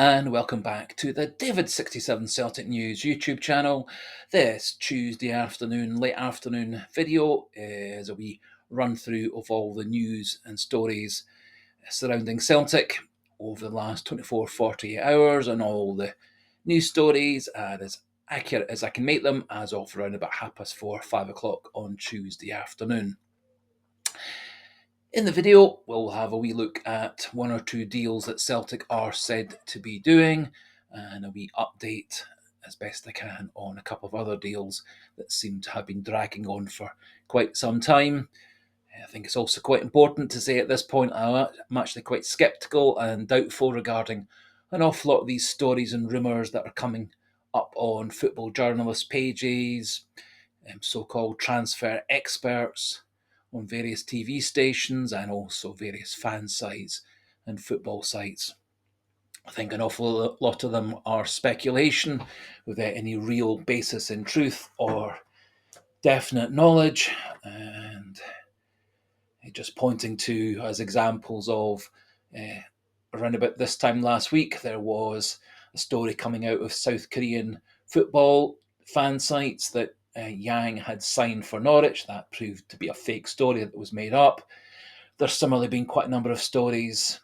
and welcome back to the David67 Celtic News YouTube channel. This Tuesday afternoon, late afternoon video is a wee run through of all the news and stories surrounding Celtic over the last 48 hours, and all the news stories are as accurate as I can make them as of around about 4:30, 5 o'clock on Tuesday afternoon. In the video, we'll have a wee look at one or two deals that Celtic are said to be doing, and a wee update as best I can on a couple of other deals that seem to have been dragging on for quite some time. I think it's also quite important to say at this point I'm actually quite sceptical and doubtful regarding an awful lot of these stories and rumours that are coming up on football journalist pages, so-called transfer experts on various TV stations, and also various fan sites and football sites. I think an awful lot of them are speculation without any real basis in truth or definite knowledge, and just pointing to as examples of around about this time last week, there was a story coming out of South Korean football fan sites that Yang had signed for Norwich. That proved to be a fake story that was made up. There's similarly been quite a number of stories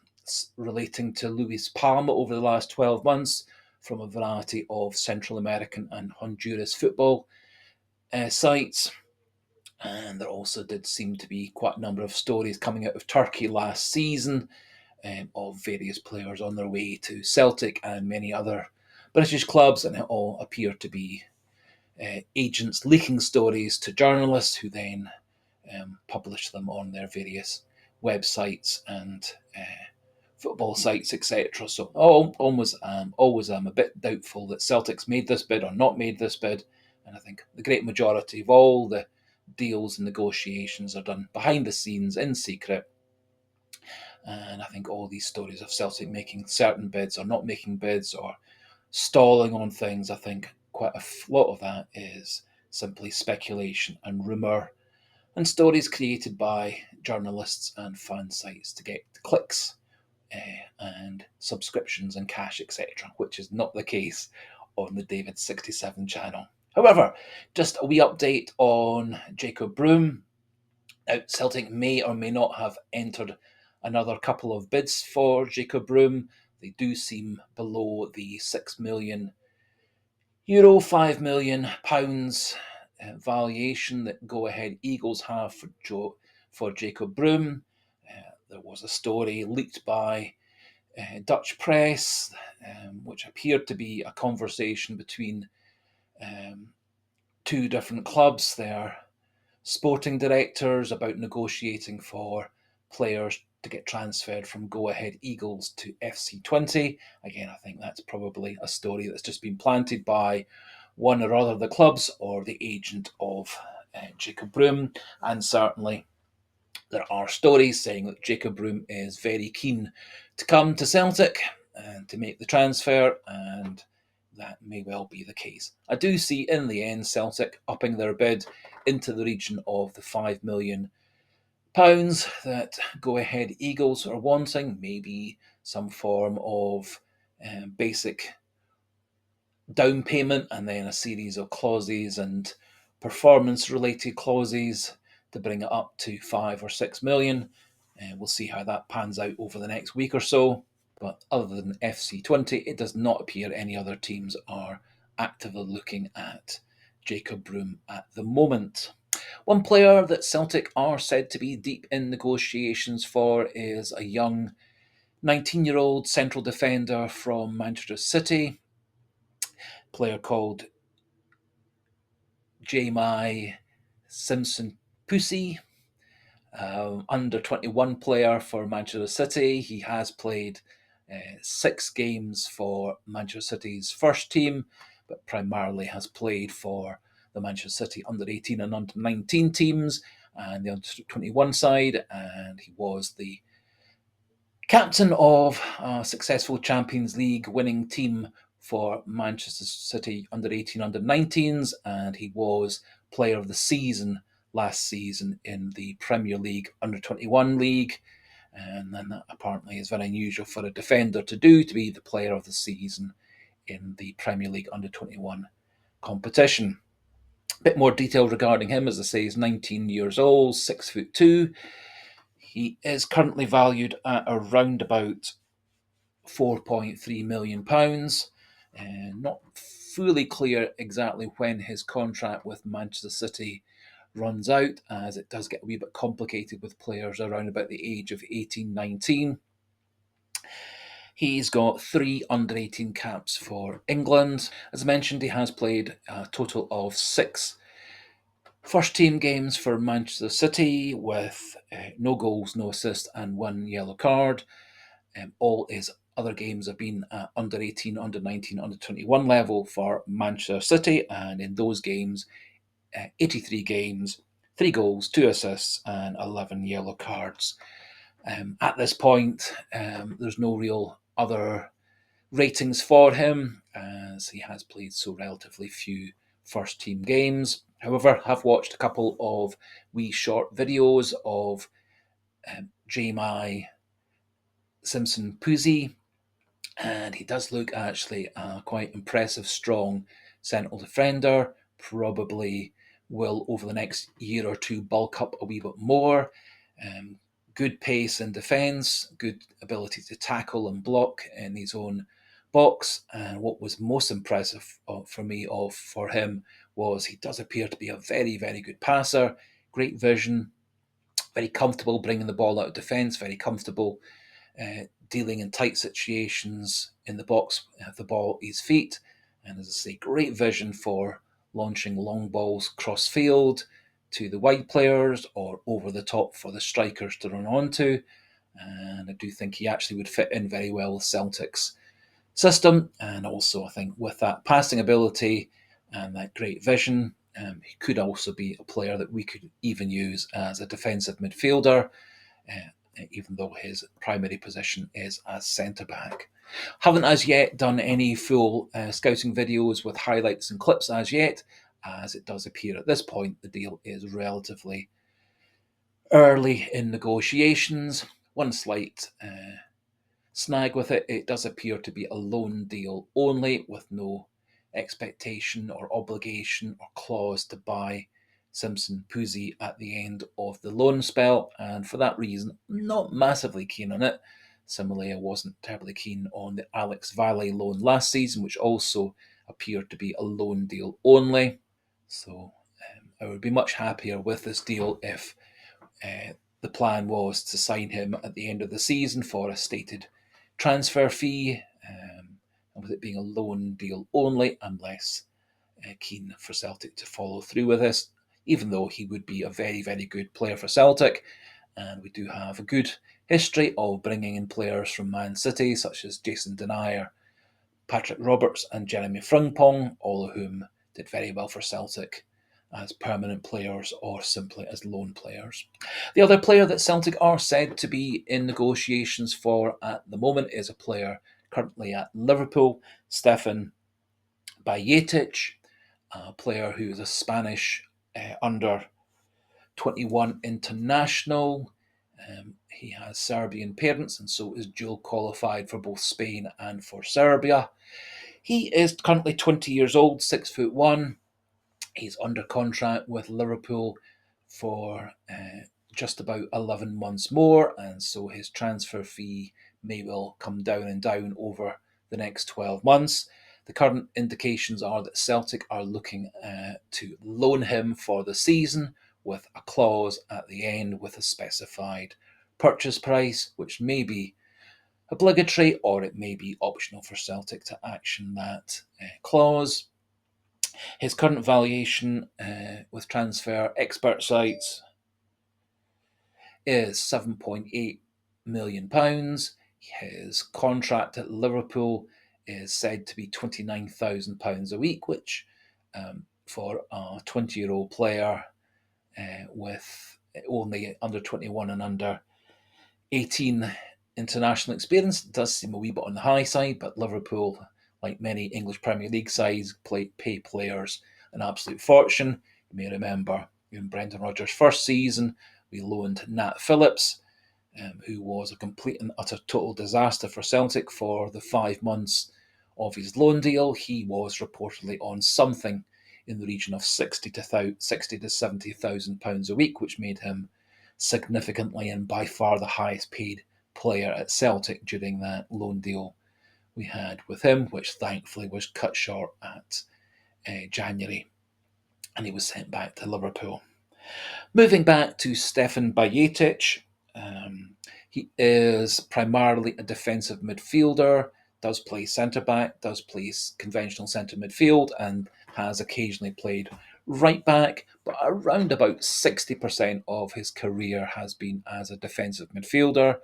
relating to Luis Palma over the last 12 months from a variety of Central American and Honduras football sites. And there also did seem to be quite a number of stories coming out of Turkey last season of various players on their way to Celtic and many other British clubs, and it all appeared to be agents leaking stories to journalists who then publish them on their various websites and football sites, etc. So always am a bit doubtful that Celtic's made this bid or not made this bid, and I think the great majority of all the deals and negotiations are done behind the scenes in secret. And I think all these stories of Celtic making certain bids or not making bids or stalling on things, I think quite a lot of that is simply speculation and rumour and stories created by journalists and fan sites to get clicks and subscriptions and cash, etc., which is not the case on the David67 channel. However, just a wee update on Jakob Breum. Now, Celtic may or may not have entered another couple of bids for Jakob Breum. They do seem below the €6 million, £5 million valuation that Go Ahead Eagles have for Jakob Breum. There was a story leaked by Dutch press, which appeared to be a conversation between two different clubs, their sporting directors, about negotiating for players to get transferred from Go Ahead Eagles to FC Twente. Again, I think that's probably a story that's just been planted by one or other of the clubs or the agent of Jakob Breum, and certainly there are stories saying that Jakob Breum is very keen to come to Celtic and to make the transfer, and that may well be the case. I do see in the end Celtic upping their bid into the region of the £5 million that Go Ahead Eagles are wanting, maybe some form of basic down payment and then a series of clauses and performance related clauses to bring it up to 5 or 6 million. We'll see how that pans out over the next week or so. But other than FC Twente, it does not appear any other teams are actively looking at Jakob Breum at the moment. One player that Celtic are said to be deep in negotiations for is a young 19-year-old central defender from Manchester City, player called Jahmai Simpson-Pusey, under 21 player for Manchester City. He has played 6 games for Manchester City's first team, but primarily has played for the Manchester City under 18 and under 19 teams and the under 21 side, and he was the captain of a successful Champions League winning team for Manchester City under 18, under 19s, and he was player of the season last season in the Premier League under 21 league. And then that apparently is very unusual for a defender to do, to be the player of the season in the Premier League under-21 competition. A bit more detail regarding him, as I say, he's 19 years old, 6'2". He is currently valued at around about £4.3 million. Not fully clear exactly when his contract with Manchester City runs out, as it does get a wee bit complicated with players around about the age of 18, 19. He's got 3 under-18 caps for England. As I mentioned, he has played a total of 6 first-team games for Manchester City with no goals, no assists, and 1 yellow card. All his other games have been at under-18, under-19, under-21 level for Manchester City, and in those games, 83 games, 3 goals, 2 assists, and 11 yellow cards. At this point, there's no real other ratings for him, as he has played so relatively few first team games. However, I've watched a couple of wee short videos of Jahmai Simpson-Pusey, and he does look actually a quite impressive, strong central defender. Probably will, over the next year or two, bulk up a wee bit more. Good pace in defence, good ability to tackle and block in his own box. And what was most impressive for him was he does appear to be a very, very good passer, great vision, very comfortable bringing the ball out of defence, very comfortable dealing in tight situations in the box, the ball at his feet. And as I say, great vision for launching long balls cross field to the wide players or over the top for the strikers to run onto. And I do think he actually would fit in very well with Celtic's system. And also, I think with that passing ability and that great vision, he could also be a player that we could even use as a defensive midfielder, even though his primary position is as centre back. Haven't as yet done any full scouting videos with highlights and clips as yet, as it does appear at this point the deal is relatively early in negotiations. One slight snag with it, it does appear to be a loan deal only, with no expectation or obligation or clause to buy Simpson-Pusey at the end of the loan spell, and for that reason, not massively keen on it. Similarly, I wasn't terribly keen on the Alex Valle loan last season, which also appeared to be a loan deal only. So I would be much happier with this deal if the plan was to sign him at the end of the season for a stated transfer fee. And with it being a loan deal only, I'm less keen for Celtic to follow through with this, even though he would be a very, very good player for Celtic. And we do have a good history of bringing in players from Man City, such as Jason Denayer, Patrick Roberts, and Jeremy Frimpong, all of whom did very well for Celtic as permanent players or simply as loan players. The other player that Celtic are said to be in negotiations for at the moment is a player currently at Liverpool, Stefan Bajcetic, a player who is a Spanish under 21 international. He has Serbian parents and so is dual qualified for both Spain and for Serbia. He is currently 20 years old, 6'1". He's under contract with Liverpool for just about 11 months more, and so his transfer fee may well come down and down over the next 12 months. The current indications are that Celtic are looking to loan him for the season with a clause at the end with a specified purchase price, which may be obligatory or it may be optional for Celtic to action that clause. His current valuation with transfer expert sites is £7.8 million. His contract at Liverpool is said to be £29,000 a week, which for a 20-year-old player with only under 21 and under 18 international experience does seem a wee bit on the high side, but Liverpool, like many English Premier League sides, pay players an absolute fortune. You may remember in Brendan Rodgers' first season, we loaned Nat Phillips who was a complete and utter total disaster for Celtic for the 5 months of his loan deal. He was reportedly on something in the region of 60 to 70,000 pounds a week, which made him significantly and by far the highest paid player at Celtic during that loan deal we had with him, which thankfully was cut short at January, and he was sent back to Liverpool. Moving back to Stefan Bajcetic, he is primarily a defensive midfielder, does play centre-back, does play conventional centre midfield, and has occasionally played right-back, but around about 60% of his career has been as a defensive midfielder,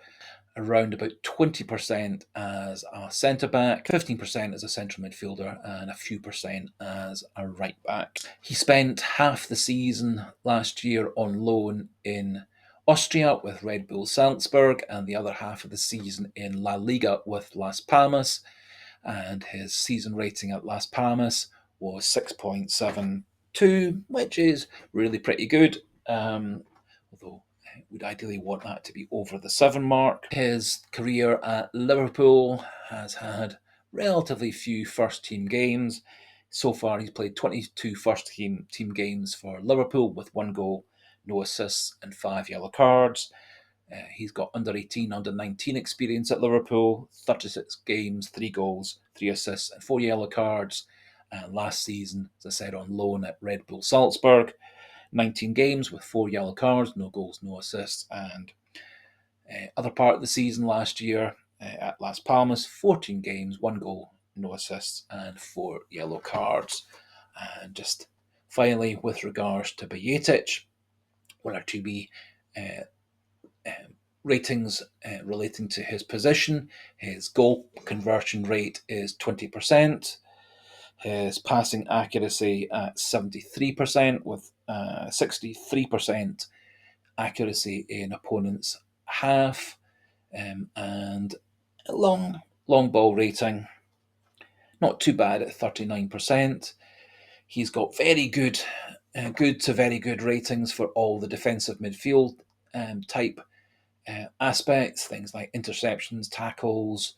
around about 20% as a centre back, 15% as a central midfielder, and a few percent as a right back. He spent half the season last year on loan in Austria with Red Bull Salzburg, and the other half of the season in La Liga with Las Palmas. And his season rating at Las Palmas was 6.72, which is really pretty good. Although would ideally want that to be over the 7 mark. His career at Liverpool has had relatively few first-team games. So far, he's played 22 first-team games for Liverpool with 1 goal, no assists, and 5 yellow cards. He's got under-18, under-19 experience at Liverpool, 36 games, 3 goals, 3 assists, and 4 yellow cards. And last season, as I said, on loan at Red Bull Salzburg, 19 games with 4 yellow cards, no goals, no assists, and other part of the season last year at Las Palmas, 14 games, 1 goal, no assists, and 4 yellow cards. And just finally, with regards to Bajcetic, 1 or 2 ratings relating to his position. His goal conversion rate is 20%. His passing accuracy at 73%, with 63% accuracy in opponents' half, and long ball rating, not too bad at 39%. He's got very good to very good ratings for all the defensive midfield type aspects, things like interceptions, tackles,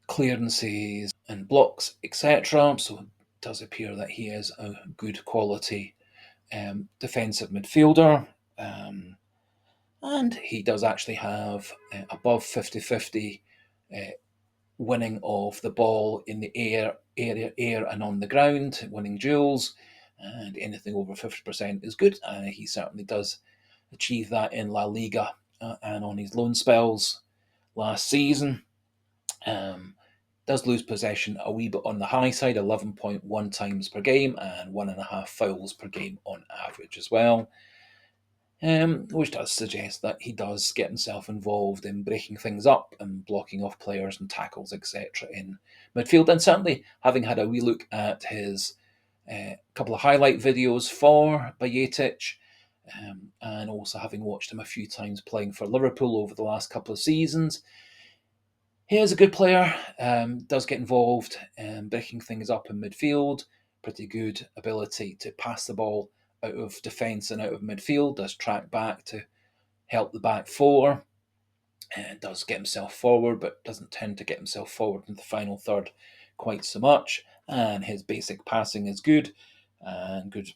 clearances and blocks, etc. So it does appear that he is a good quality defensive midfielder. And he does actually have above 50-50 winning of the ball in the air and on the ground, winning duels, and anything over 50% is good. He certainly does achieve that in La Liga and on his loan spells last season. Does lose possession a wee bit on the high side, 11.1 times per game, and 1.5 fouls per game on average as well. Which does suggest that he does get himself involved in breaking things up and blocking off players and tackles, etc. in midfield. And certainly, having had a wee look at his couple of highlight videos for Bajcetic, and also having watched him a few times playing for Liverpool over the last couple of seasons, he is a good player, does get involved in breaking things up in midfield, pretty good ability to pass the ball out of defence and out of midfield, does track back to help the back four, and does get himself forward, but doesn't tend to get himself forward in the final third quite so much. And his basic passing is good, and good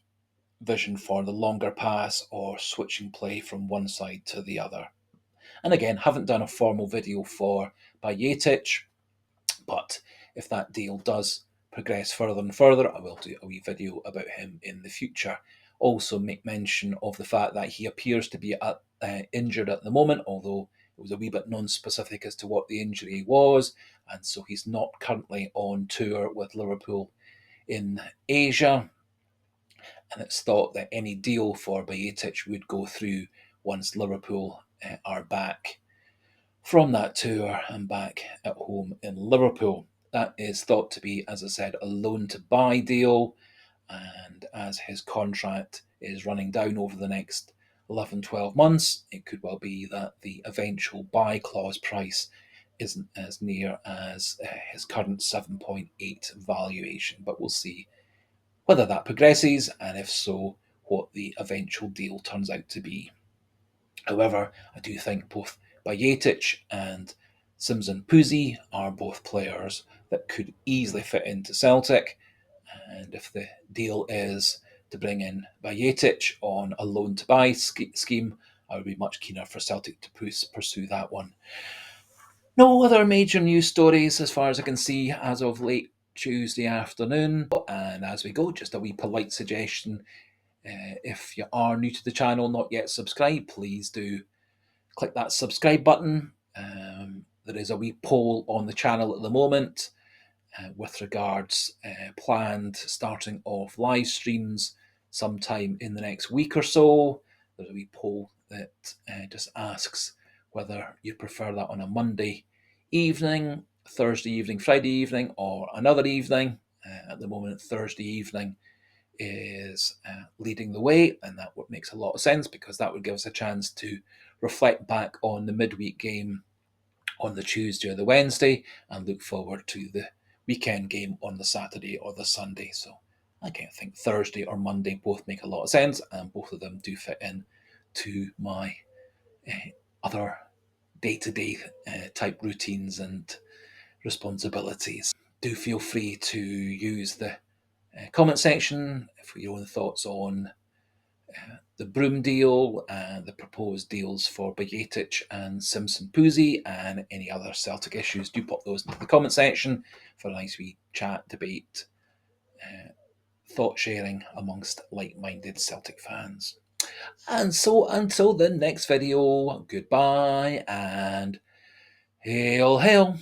vision for the longer pass or switching play from one side to the other. And again, haven't done a formal video for Bajcetic, but if that deal does progress further and further, I will do a wee video about him in the future. Also make mention of the fact that he appears to be injured at the moment, although it was a wee bit non-specific as to what the injury was, and so he's not currently on tour with Liverpool in Asia. And it's thought that any deal for Bajcetic would go through once Liverpool are back from that tour and back at home in Liverpool. That is thought to be, as I said, a loan to buy deal, and as his contract is running down over the next 11-12 months, it could well be that the eventual buy clause price isn't as near as his current 7.8 valuation, but we'll see whether that progresses, and if so, what the eventual deal turns out to be. However, I do think both Bajcetic and Simpson-Pusey are both players that could easily fit into Celtic. And if the deal is to bring in Bajcetic on a loan to buy scheme, I would be much keener for Celtic to pursue that one. No other major news stories as far as I can see as of late Tuesday afternoon. And as we go, just a wee polite suggestion. If you are new to the channel, not yet subscribed, please do click that subscribe button. There is a wee poll on the channel at the moment with regards planned starting off live streams sometime in the next week or so. There's a wee poll that just asks whether you prefer that on a Monday evening, Thursday evening, Friday evening, or another evening. At the moment, Thursday evening is leading the way, and that makes a lot of sense because that would give us a chance to reflect back on the midweek game on the Tuesday or the Wednesday and look forward to the weekend game on the Saturday or the Sunday. So I kind of think Thursday or Monday both make a lot of sense, and both of them do fit in to my other day-to-day type routines and responsibilities. Do feel free to use the comment section for your own thoughts on the Breum deal and the proposed deals for Bajcetic and Simpson-Pusey and any other Celtic issues. Do pop those into the comment section for a nice wee chat, debate, thought sharing amongst like-minded Celtic fans. And so until the next video, goodbye and hail, hail.